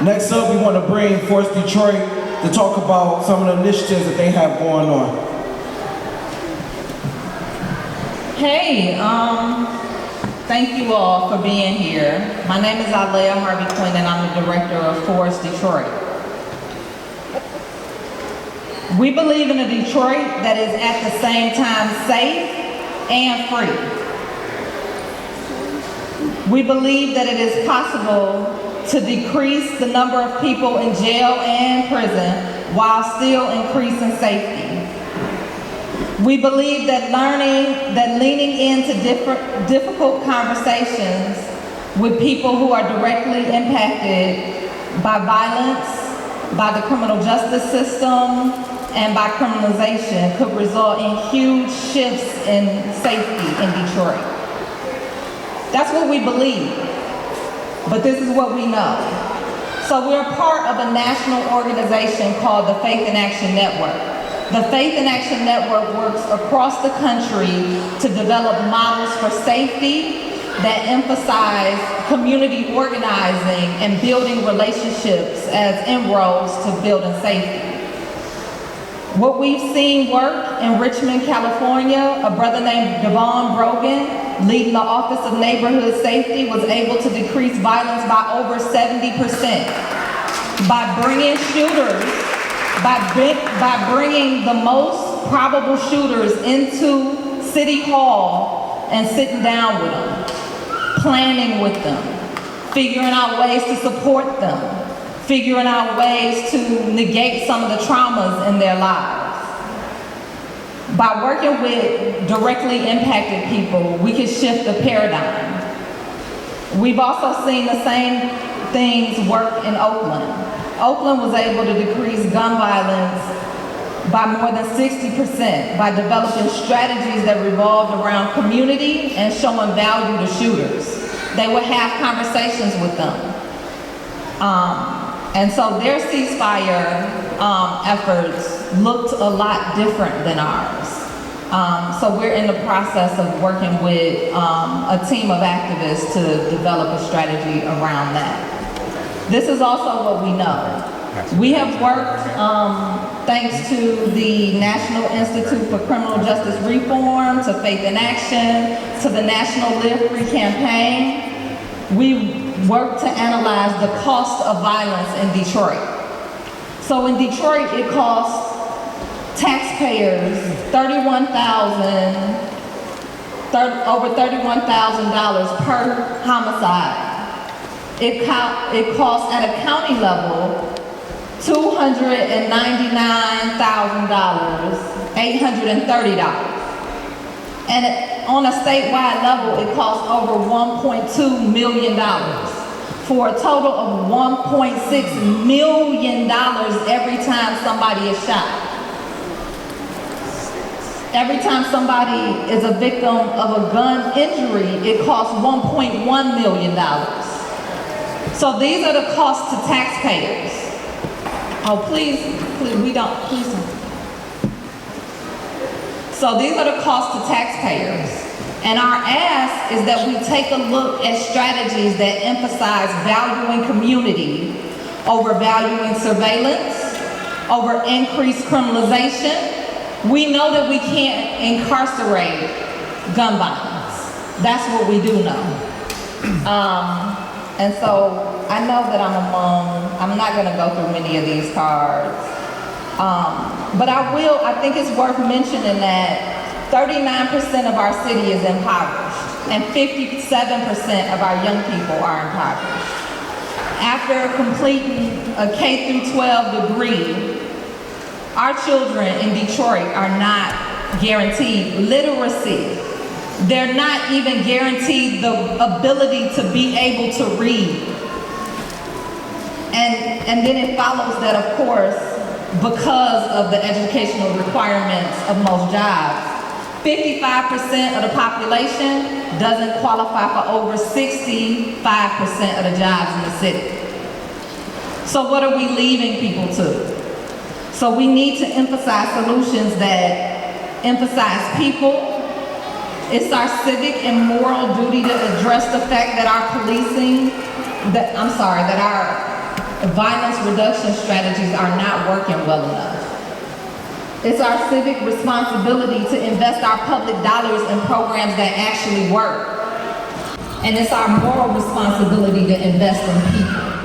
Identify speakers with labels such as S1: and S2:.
S1: Next up, we want to bring Force Detroit to talk about some of the initiatives that they have going on.
S2: Hey, thank you all for being here. My name is Alia Harvey-Quinn and I'm the director of Force Detroit. We believe in a Detroit that is at the same time safe and free. We believe that it is possible to decrease the number of people in jail and prison while still increasing safety. We believe that leaning into difficult conversations with people who are directly impacted by violence, by the criminal justice system, and by criminalization could result in huge shifts in safety in Detroit. That's what we believe, but this is what we know. So we're part of a national organization called the Faith in Action Network. The Faith in Action Network works across the country to develop models for safety that emphasize community organizing and building relationships as inroads to building safety. What we've seen work in Richmond, California, a brother named Devon Brogan, leading the Office of Neighborhood Safety, was able to decrease violence by over 70% by bringing shooters, by bringing the most probable shooters into City Hall and sitting down with them, planning with them, figuring out ways to support them, figuring out ways to negate some of the traumas in their lives. By working with directly impacted people, we can shift the paradigm. We've also seen the same things work in Oakland. Oakland was able to decrease gun violence by more than 60% by developing strategies that revolved around community and showing value to shooters. They would have conversations with them. And so their ceasefire efforts looked a lot different than ours. So we're in the process of working with a team of activists to develop a strategy around that. This is also what we know. We have worked, thanks to the National Institute for Criminal Justice Reform, to Faith in Action, to the National Live Free campaign. We work to analyze the cost of violence in Detroit. So in Detroit, it costs taxpayers over $31,000 per homicide. It costs at a county level $299,830. And on a statewide level, it costs over $1.2 million for a total of $1.6 million every time somebody is shot. Every time somebody is a victim of a gun injury, it costs $1.1 million. So these are the costs to taxpayers. Oh, please, we don't, please. So these are the costs to taxpayers. And our ask is that we take a look at strategies that emphasize valuing community over valuing surveillance, over increased criminalization. We know that we can't incarcerate gun violence. That's what we do know. And so I know that I'm not gonna go through many of these cards. But I think it's worth mentioning that 39% of our city is impoverished and 57% of our young people are impoverished. After completing a K through 12 degree, our children in Detroit are not guaranteed literacy. They're not even guaranteed the ability to be able to read. And then it follows that, of course, because of the educational requirements of most jobs, 55% of the population doesn't qualify for over 65% of the jobs in the city. So what are we leaving people to? So we need to emphasize solutions that emphasize people. It's our civic and moral duty to address the fact that our violence reduction strategies are not working well enough. It's our civic responsibility to invest our public dollars in programs that actually work. And it's our moral responsibility to invest in people.